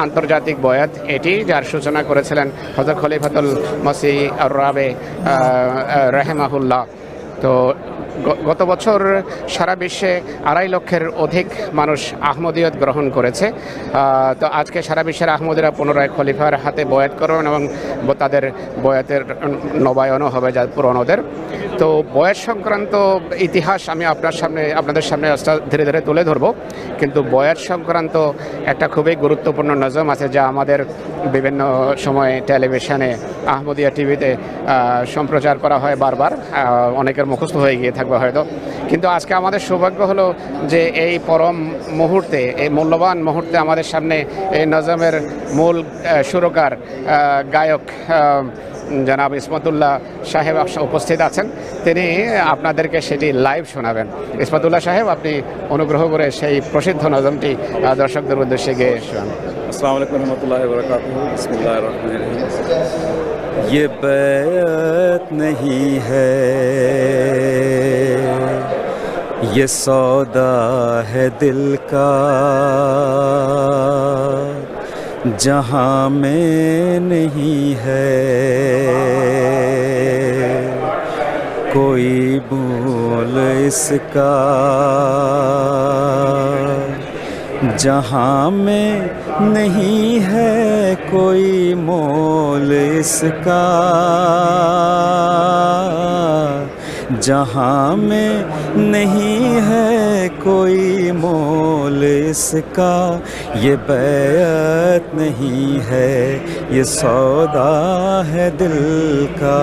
আন্তর্জাতিক বয়াত এটি, যার সূচনা করেছিলেন হযরত খলিফাতুল মসিহ আর-রাবে রাহিমাহুল্লাহ। তো গত বছর সারা বিশ্বে 2.5 লক্ষের অধিক মানুষ আহমদিয়ত গ্রহণ করেছে। তো আজকে সারা বিশ্বের আহমদিরা পুনরায় খলিফার হাতে বয়াত করবেন এবং তাদের বয়াতের নবায়নও হবে যা পুরনোদের। তো বয়াত সংক্রান্ত ইতিহাস আমি আপনাদের সামনে ধীরে ধীরে তুলে ধরব, কিন্তু বয়াত সংক্রান্ত একটা খুবই গুরুত্বপূর্ণ নজম আছে যা আমাদের বিভিন্ন সময় টেলিভিশনে, আহমদিয়া টিভিতে সম্প্রচার করা হয় বারবার, অনেকের মুখস্থ হয়ে গিয়ে থাকবে হয়তো। কিন্তু আজকে আমাদের সৌভাগ্য হলো যে এই পরম মুহূর্তে, এই মূল্যবান মুহূর্তে আমাদের সামনে এই নজমের মূল সুরকার গায়ক জনাব ইসমাতুল্লাহ সাহেব উপস্থিত আছেন। তিনি আপনাদেরকে সেটি লাইভ শোনাবেন। ইসমাতুল্লাহ সাহেব, আপনি অনুগ্রহ করে সেই প্রসিদ্ধ নজমটি দর্শকদের উদ্দেশ্যে গিয়ে শোনান। अस्सलामु अलैकुम रहमतुल्लाहि व बरकातुहू। बिस्मिल्लाहिर रहमानिर रहीम। ये बैत नहीं है, ये सौदा है दिल का, जहाँ में नहीं है कोई भूल इसका, जहाँ में नहीं है कोई मोल इसका, जहाँ में नहीं है कोई मोल इसका। ये बैत नहीं है, ये सौदा है दिल का।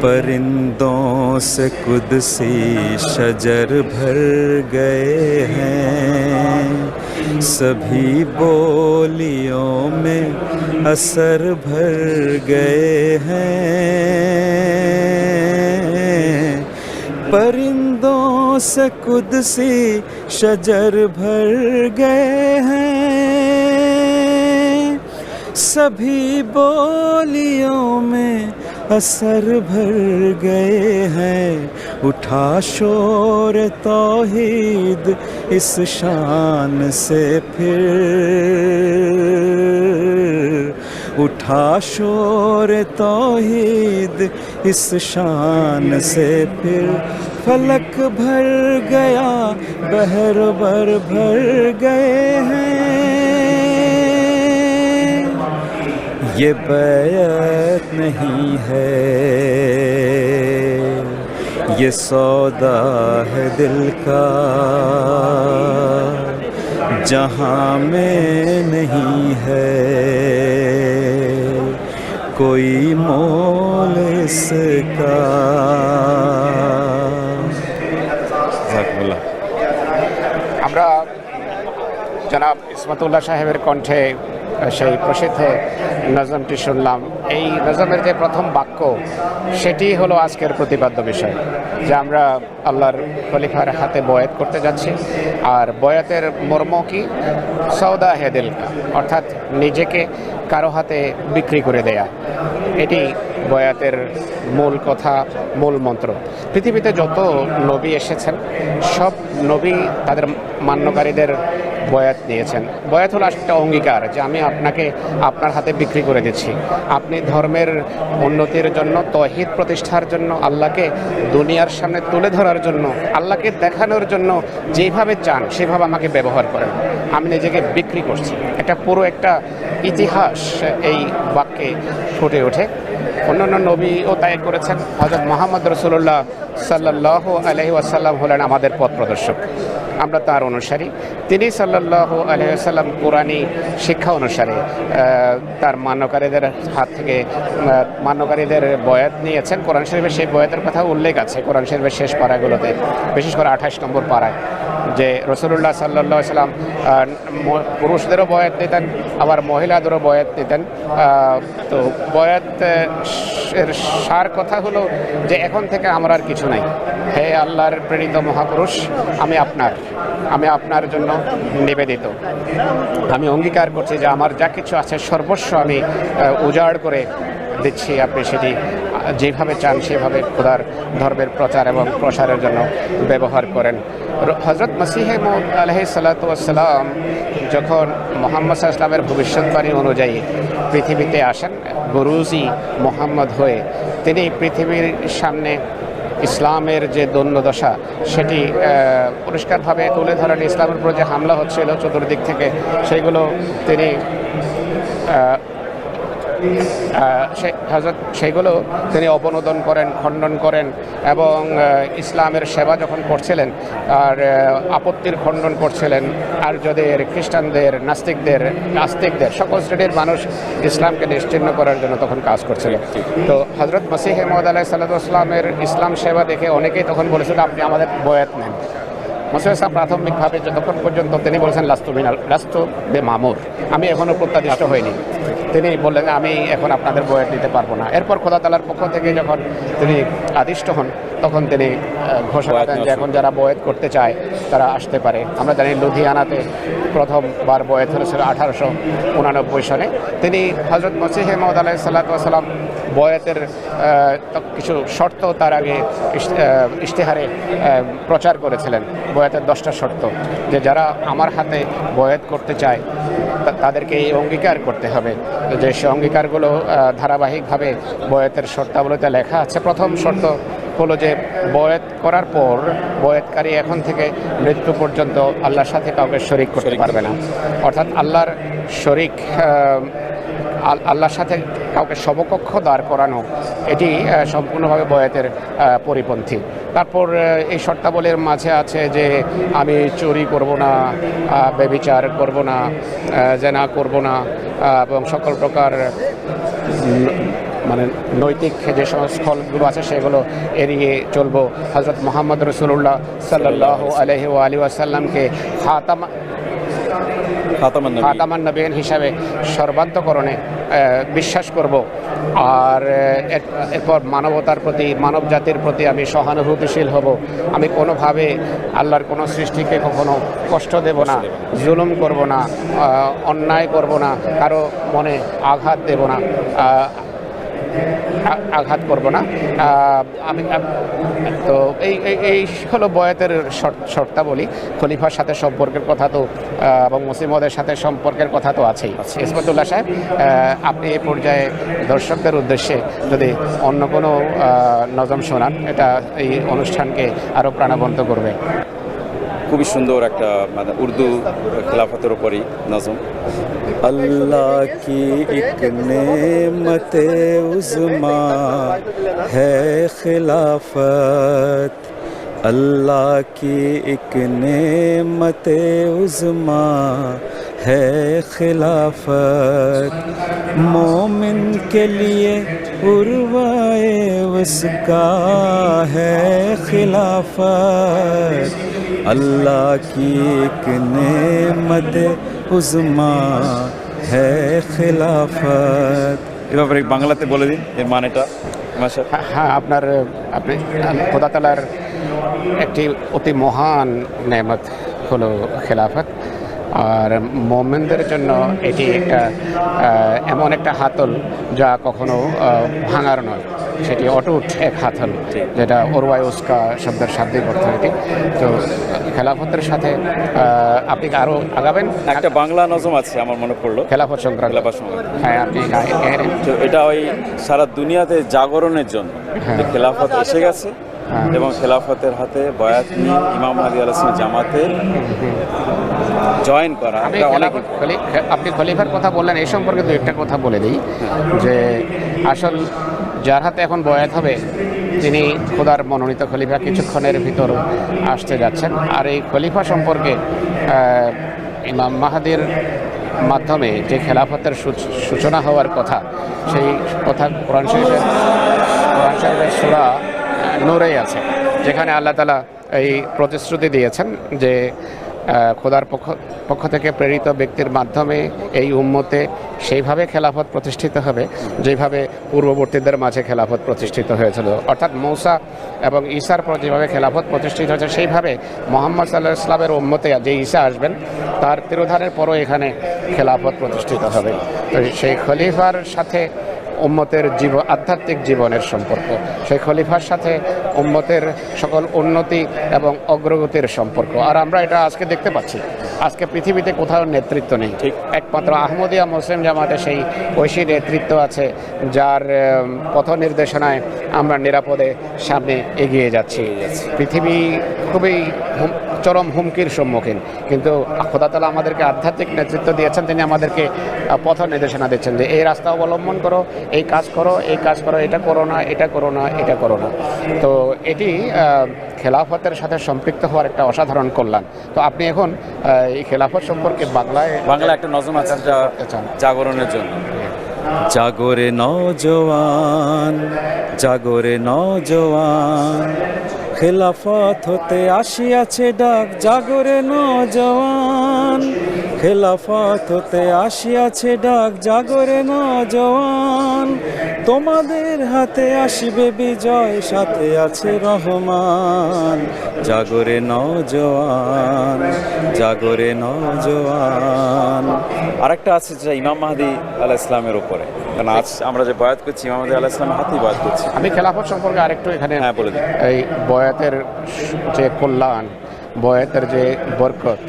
परिंदों से कुदसी शजर भर गए हैं, सभी बोलियों में असर भर गए हैं। परिंदों से कुदसी शजर भर गए हैं, सभी बोलियों में असर भर गए हैं। उठा शोर तौहीद इस शान से फिर, उठा शोर तौहीद इस शान से फिर। फलक भर गया, बहर भर गए हैं, ये बैत नहीं है, ये सौदा है दिल का, जहाँ में नहीं है कोई मोल इसका। আমরা জনাব ইসমাতুল্লাহ সাহেবের কণ্ঠে সেই প্রসিদ্ধ নজমটি শুনলাম। এই নজমের যে প্রথম বাক্য, সেটি হলো আজকের প্রতিপাদ্য বিষয়, যে আমরা আল্লাহর খলিফার হাতে বয়াত করতে যাচ্ছি। আর বয়াতের মর্ম কি? সৌদা হে দিল কা, অর্থাৎ নিজেকে কারো হাতে বিক্রি করে দেয়া। এটি বয়াতের মূল কথা, মূল মন্ত্র। পৃথিবীতে যত নবী এসেছেন, সব নবী তাদের মান্যকারীদের বয়াত নিয়েছেন। বয়াত হলো একটা অঙ্গীকার যে আমি আপনাকে আপনার হাতে বিক্রি করে দিচ্ছি। আপনি ধর্মের উন্নতির জন্য, তৌহিদ প্রতিষ্ঠার জন্য, আল্লাহকে দুনিয়ার সামনে তুলে ধরার জন্য, আল্লাহকে দেখানোর জন্য যেভাবে চান সেভাবে আমাকে ব্যবহার করেন। আমি নিজেকে বিক্রি করছি। পুরো একটা ইতিহাস এই বাক্যে ফুটে ওঠে। অন্যান্য নবীও তাই করেছেন। হযরত মুহাম্মদ রাসূলুল্লাহ সাল্লাল্লাহু আলাইহি ওয়াসাল্লাম হলেন আমাদের পথ প্রদর্শক, আমরা তার অনুসারী। তিনি সাল্লাল্লাহু আলাইহি ওয়াসাল্লাম কোরআনী শিক্ষা অনুসারে তার মান্যকারীদের হাত থেকে মান্যকারীদের বয়াত নিয়েছেন। কোরআন শরীফের সেই বয়াতের কথা উল্লেখ আছে কোরআন শরীফের শেষ পারাগুলোতে, বিশেষ করে 28 নম্বর পারায়, যে রাসূলুল্লাহ সাল্লাল্লাহু আলাইহি ওয়াসাল্লাম পুরুষদেরও বয়াত নিতেন, আবার মহিলাদেরও বয়াত নিতেন। তো বয়াত এর সার কথা হলো যে এখন থেকে আমার আর কিছু নাই, হে আল্লাহর প্রেরিত মহাপুরুষ, আমি আপনার জন্য নিবেদিত। আমি অঙ্গীকার করছি যে আমার যা কিছু আছে সর্বস্ব আমি উজাড় করে দিচ্ছি, আপনি সেটি যেভাবে চান সেভাবে খোদার ধর্মের প্রচার এবং প্রসারের জন্য ব্যবহার করেন। হজরত মসিহে মউদ আলাইহিস সালাতু ওয়াস সালাম যখন মুহাম্মদ সাল্লাল্লাহু আলাইহি ওয়াসাল্লামের ভবিষ্যৎবাণী অনুযায়ী পৃথিবীতে আসেন গুরুজি মোহাম্মদ হয়ে, তিনি পৃথিবীর সামনে ইসলামের যে দৈন্যদশা সেটি পরিষ্কারভাবে তুলে ধরেন। ইসলামের উপর যে হামলা হচ্ছিল চতুর্দিক থেকে সেইগুলো তিনি সেইগুলো তিনি অবনোদন করেন, খণ্ডন করেন এবং ইসলামের সেবা যখন করছিলেন আর আপত্তির খণ্ডন করছিলেন। আর্যদের, খ্রিস্টানদের, নাস্তিকদের সকল শ্রেণীর মানুষ ইসলামকে নিশ্চিহ্ন করার জন্য তখন কাজ করছিল। তো হজরত মসিহ মউদ আলাইহিস সালাতু ওয়াস সালামের ইসলাম সেবা দেখে অনেকেই তখন বলেছিল আপনি আমাদের বয়াত নেন। মসিহ সাহেব প্রাথমিকভাবে যতক্ষণ পর্যন্ত তিনি বলেছেন লাস্তু বে মামুর, আমি এখনও প্রত্যাদিষ্ট হইনি। তিনি বললেন আমি এখন আপনাদের বয়াত নিতে পারবো না। এরপর খোদা তাআলার পক্ষ থেকে যখন তিনি আদিষ্ট হন তখন তিনি ঘোষণা দেন যে এখন যারা বয়াত করতে চায় তারা আসতে পারে। আমরা জানি লুধিয়ানাতে প্রথমবার বয়াত হয়েছিল 1889 সনে। তিনি হজরত মসিহ মউদ আলাইহিস সালাতু ওয়াস সালাম বয়াতের কিছু শর্ত তার আগে ইশতেহারে প্রচার করেছিলেন। বয়াতের 10টা শর্ত, যে যারা আমার হাতে বয়াত করতে চায় তাদেরকে এই অঙ্গীকার করতে হবে। যে সে অঙ্গীকারগুলো ধারাবাহিকভাবে বয়াতের শর্তাবলীতে লেখা আছে। প্রথম শর্ত হলো যে বয়াত করার পর বয়াতকারী এখন থেকে মৃত্যু পর্যন্ত আল্লাহর সাথে কাউকে শরিক করতে পারবে না। অর্থাৎ আল্লাহর শরিক, আল্লাহর সাথে কাউকে সমকক্ষ দাঁড় করানো, এটি সম্পূর্ণভাবে বয়াতের পরিপন্থী। তারপর এই শর্তাবলীর মাঝে আছে যে আমি চুরি করব না, ব্যভিচার করব না, জেনা করব না এবং সকল প্রকার মানে নৈতিক যে সংস্করণগুলো আছে সেগুলো এড়িয়ে চলবো। হযরত মুহাম্মদ রাসূলুল্লাহ সাল্লাল্লাহু আলাইহি ওয়া আলিহি ওয়াসাল্লামকে খাতামান নবীন হিসাবে সর্বান্তকরণে বিশ্বাস করব। আর এরপর মানবতার প্রতি, মানব জাতির প্রতি আমি সহানুভূতিশীল হব। আমি কোনোভাবে আল্লাহর কোনো সৃষ্টিকে কখনো কষ্ট দেব না, জুলুম করব না, অন্যায় করব না, কারো মনে আঘাত দেব না, আঘাত করব না। আমি তো এই হলো বয়াতের শর্তাবলী। খলিফার সাথে সম্পর্কের কথা তো এবং মসিহ মউদের সাথে সম্পর্কের কথা তো আছেই। ইসমাতুল্লাহ সাহেব, আপনি এই পর্যায়ে দর্শকদের উদ্দেশ্যে যদি অন্য কোনো নজম শোনান, এটা এই অনুষ্ঠানকে আরও প্রাণবন্ত করবে। খুবই সুন্দর একটা মানে উর্দু খেলাফতের উপরই নজম। अल्लाह की एक नेमत उज़्मा है खिलाफत, अल्लाह की एक नेमत उज़्मा है खिलाफत, मोमिन के लिए उर्वाए उसका है खिलाफत, अल्लाह की एक नेमत उज़्मा है खिलाफत। এ ব্যাপারে বাংলাতে বলে দিন এর মানেটা। হ্যাঁ, আপনি খোদা তাআলার একটি অতি মহান নেয়ামত হলো খেলাফত। আর মোমেনদের জন্য এটি একটা এমন একটা হাতল যা কখনো ভাঙার নয়, সেটি অটুট এক হাতল, যেটা ওরওয়ায় উস্কা শব্দের শাব্দিক অর্থ এটি। তো খেলাফতের সাথে আপনি আরও আগাবেন। একটা বাংলা নজম আছে আমার মনে পড়লো খেলাফত সংক্রান্ত। হ্যাঁ, আপনি তো এটা ওই সারা দুনিয়াতে জাগরণের জন্য খেলাফত এসে গেছে এবং খেলাফতের হাতে বয়াত নিয়ে ইমাম মাহদী আলাইহিস সালাম জামাতে জয়েন করা। আপনি খলিফার কথা বললেন, এই সম্পর্কে দু একটা কথা বলে দিই যে আসল যার হাতে এখন বয়াত হবে তিনি খোদার মনোনীত খলিফা, কিছুক্ষণের ভিতর আসতে যাচ্ছেন। আর এই খলিফা সম্পর্কে ইমাম মাহদীর মাধ্যমে যে খেলাফতের সূচনা হওয়ার কথা, সেই কথা কোরআন শরীফের সূরা নূরেই আছে, যেখানে আল্লাহ তাআলা এই প্রতিশ্রুতি দিয়েছেন যে খোদার পক্ষ থেকে প্রেরিত ব্যক্তির মাধ্যমে এই উম্মতে সেইভাবে খেলাফত প্রতিষ্ঠিত হবে যেভাবে পূর্ববর্তীদের মাঝে খেলাফত প্রতিষ্ঠিত হয়েছিল। অর্থাৎ মূসা এবং ঈসার পর যেভাবে খেলাফত প্রতিষ্ঠিত হয়েছে সেইভাবে মুহাম্মদ সাল্লাল্লাহু আলাইহি ওয়াসাল্লামের উম্মতে যে ঈসা আসবেন তার তিরোধানের পরও এখানে খেলাফত প্রতিষ্ঠিত হবে। তো সেই খলিফার সাথে উম্মতের আধ্যাত্মিক জীবনের সম্পর্ক, সেই খলিফার সাথে উম্মতের সকল উন্নতি এবং অগ্রগতির সম্পর্ক। আর আমরা এটা আজকে দেখতে পাচ্ছি, আজকে পৃথিবীতে কোথাও নেতৃত্ব নেই, ঠিক একমাত্র আহমদিয়া মুসলিম জামাতে সেই ঐশী নেতৃত্ব আছে, যার পথ নির্দেশনায় আমরা নিরাপদে সামনে এগিয়ে যাচ্ছি। পৃথিবী খুবই চরম হুমকির সম্মুখীন, কিন্তু খোদা তাআলা আমাদেরকে আধ্যাত্মিক নেতৃত্ব দিয়েছেন। তিনি আমাদেরকে পথ নির্দেশনা দিচ্ছেন যে এই রাস্তা অবলম্বন করো, এই কাজ করো, এই কাজ করো, এটা করো না, এটা করো না, এটা করো না। তো এটি খেলাফতের সাথে সম্পৃক্ত হওয়ার একটা অসাধারণ কল্যাণ। তো আপনি এখন এই খেলাফত সম্পর্কে বাংলায় একটা নজম আছে জাগরণের জন্য। জাগরে নওজোয়ান, জাগরে নওজোয়ান, খেলাফত হতে আসিয়াছে ডাক, জাগরে নওজোয়ান, খেলাফত হতে আসিয়াছে ডাক, জাগরে নওজোয়ান, তোমাদের হাতে আসিবে বিজয়, সাথে আছে রহমান, জাগরে নওজোয়ান, জাগরে নওজোয়ান। আরেকটা আছে যেটা ইমাম মাহদী আলাইহিস সালামের উপরে, কারণ আজ আমরা যে বয়াত করছি ইমাম মাহদী আলাইহিস সালামের হাতেই বয়াত করছি। আমি খেলাফত সম্পর্কে আরেকটু এখানে বলে দিই। এই বয়াতের যে কল্যাণ, বয়াতের যে বরকত,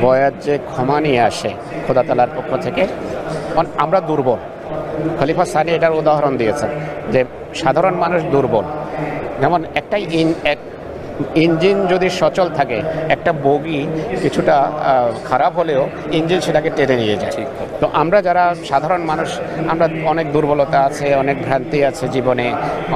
বয়াত যে ক্ষমা নিয়ে আসে খোদা তাআলার পক্ষ থেকে, আমরা দুর্বল। খলিফা সানি এটার উদাহরণ দিয়েছেন যে সাধারণ মানুষ দুর্বল। যেমন একটা ইঞ্জিন যদি সচল থাকে, একটা বগি কিছুটা খারাপ হলেও ইঞ্জিন সেটাকে টেনে নিয়ে যায়। তো আমরা যারা সাধারণ মানুষ, আমরা অনেক দুর্বলতা আছে, অনেক ভ্রান্তি আছে জীবনে,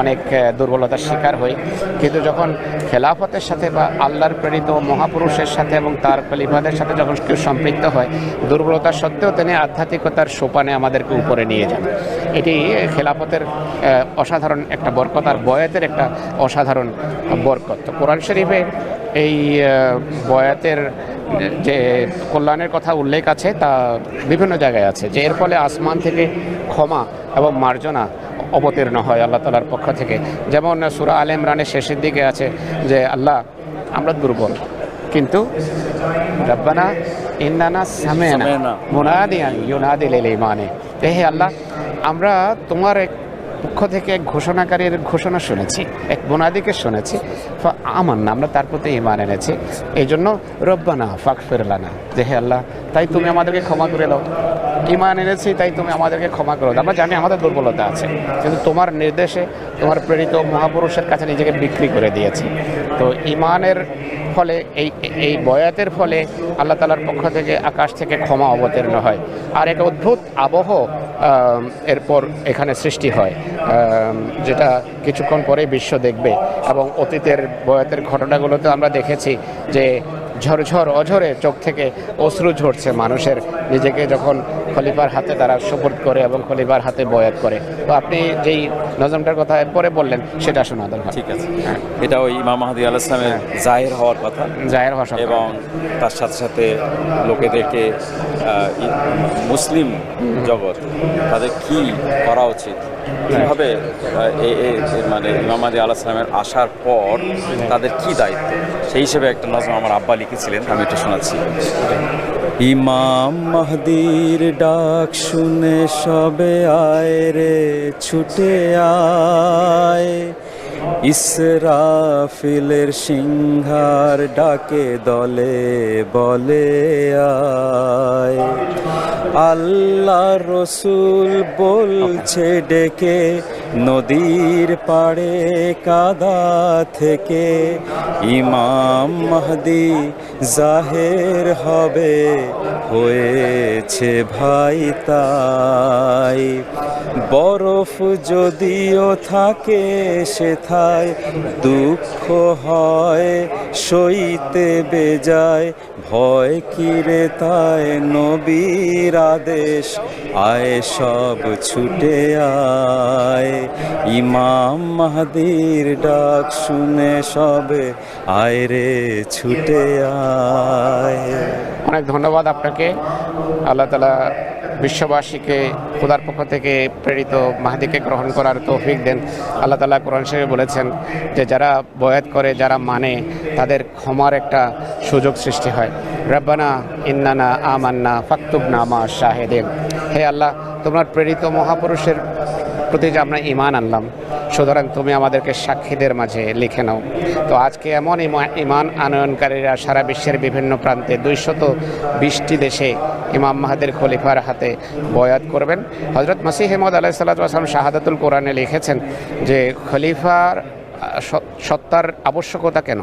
অনেক দুর্বলতার শিকার হই। কিন্তু যখন খেলাফতের সাথে বা আল্লাহর প্রেরিত মহাপুরুষের সাথে এবং তার খলিফাদের সাথে যখন কেউ সম্পৃক্ত হয়, দুর্বলতা সত্ত্বেও তিনি আধ্যাত্মিকতার সোপানে আমাদেরকে উপরে নিয়ে যান। এটি খেলাফতের অসাধারণ একটা বরকত, আর বয়াতের একটা অসাধারণ বরকত। কোরআন শরীফে এই বয়াতের যে কল্যাণের কথা উল্লেখ আছে তা বিভিন্ন জায়গায় আছে, যে এর ফলে আসমান থেকে ক্ষমা এবং মার্জনা অবতীর্ণ হয় আল্লাহ তাআলার পক্ষ থেকে। যেমন সূরা আলে ইমরানের শেষের দিকে আছে যে আল্লাহ, আমরা দুর্বল, কিন্তু রব্বানা ইন্নানা সামি'না মুনাদিয়ান ইউনাদি লিল ঈমানে, হে আল্লাহ, আমরা তোমার এক পক্ষ থেকে এক ঘোষণাকারীর ঘোষণা শুনেছি, এক মুনাদিকে শুনেছি, আমান্না, আমরা তার প্রতি ঈমান এনেছি। এই জন্য রব্বানা ফাগফির লানা, যে হে আল্লাহ, তাই তুমি আমাদেরকে ক্ষমা করে দাও। ঈমান এনেছি, তাই তুমি আমাদেরকে ক্ষমা করে দাও। আমরা জানি আমাদের দুর্বলতা আছে, কিন্তু তোমার নির্দেশে, তোমার প্রেরিত মহাপুরুষের কাছে নিজেকে বিক্রি করে দিয়েছি। তো ঈমানের ফলে, এই বয়াতের ফলে আল্লাহ তাআলার পক্ষ থেকে আকাশ থেকে ক্ষমা অবতীর্ণ হয়, আর এক অদ্ভুত আবহ এরপর এখানে সৃষ্টি হয়, যেটা কিছুক্ষণ পরে বিশ্ব দেখবে। এবং অতীতের বয়াতের ঘটনাগুলোতে আমরা দেখেছি যে ঝরঝর অঝরে চোখ থেকে অশ্রু ঝরছে মানুষের, নিজেকে যখন খলিফার হাতে তারা সুপর্দ করে এবং খলিফার হাতে বয়াত করে। তো আপনি যেই নজমটার কথা এরপরে বললেন সেটা শোনা দরকার। ঠিক আছে, এটা ওই ইমাম মাহদী আলাইহিস সালামের জাহির হওয়ার কথা, জাহির হওয়া, এবং তার সাথে সাথে লোকেদেরকে মুসলিম জগৎ তাদের কি করা উচিত, কীভাবে মানে ইমাম মাহদী আলাইহিস সালামের আসার পর তাদের কি দায়িত্ব, সেই হিসেবে একটা নজম আমার আব্বা লিখেছিলেন, আমি এটা শোনাচ্ছি। ইমাম মাহদীর ডাক শুনে সবে আয় রে ছুটে আয়, ইসরাফিলের সিংহার ডাকে দলে বলে আয়, আল্লাহ রসুল বলছে ডেকে নদীর পাড়ে কাদা থেকে, ইমাম মাহদী জাহের হবে হয়েছে ভাই তাই, বরফ যদিও থাকে সেথায় দুঃখ হয় সইতে বেজায়, ভয় কিরে তাই নবীর আদেশ, আয় সব ছুটে আয়, ইমাম মাহদীর ডাক শুনে সবে আয় রে ছুটে আয়। অনেক ধন্যবাদ আপনাকে। আল্লাহ তাআলা বিশ্ববাসীকে খোদার পক্ষ থেকে প্রেরিত মাহদীকে গ্রহণ করার তৌফিক দেন। আল্লাহ তাআলা কোরআন শরীফে বলেছেন যে যারা বয়াত করে, যারা মানে, তাদের ক্ষমার একটা সুযোগ সৃষ্টি হয়। রব্বানা ইন্নানা আমান্না ফাকতুবনা মা শাহিদিন, হে আল্লাহ, তোমার প্রেরিত মহাপুরুষের প্রতি যে আমরা ঈমান আনলাম, সুতরাং তুমি আমাদেরকে সাক্ষীদের মাঝে লিখে নাও। তো আজকে এমন ঈমান আনয়নকারীরা সারা বিশ্বের বিভিন্ন প্রান্তে 220টি দেশে ইমাম মাহাদির খলিফার হাতে বয়াত করবেন। হযরত মসিহ মাউদ আলাইহিস সালাতু ওয়াস সালাম শাহাদাতুল কোরআনে লিখেছেন যে খলিফার সত্তার আবশ্যকতা কেন?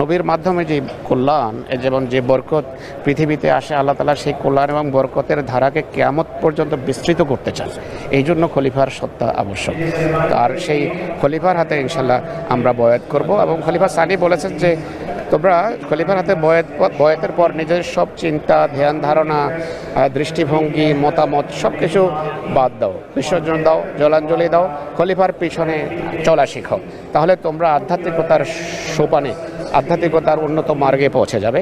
নবীর মাধ্যমে যে কল্যাণ, যেমন যে বরকত পৃথিবীতে আসে, আল্লাহ তাআলা সেই কল্যাণ এবং বরকতের ধারাকে কিয়ামত পর্যন্ত বিস্তৃত করতে চান। এই জন্য খলিফার সত্তা আবশ্যক। আর সেই খলিফার হাতে ইনশাল্লাহ আমরা বয়াত করব। এবং খলিফা সানি বলেছেন যে তোমরা খলিফার হাতে বয়াতের পর নিজের সব চিন্তা, ধ্যান ধারণা, দৃষ্টিভঙ্গি, মতামত সব কিছু বাদ দাও, বিসর্জন দাও, জলাঞ্জলি দাও, খলিফার পিছনে চলা শিখো। তাহলে তোমরা আধ্যাত্মিকতার সোপানে, আধ্যাত্মিকতার উন্নত মার্গে পৌঁছে যাবে।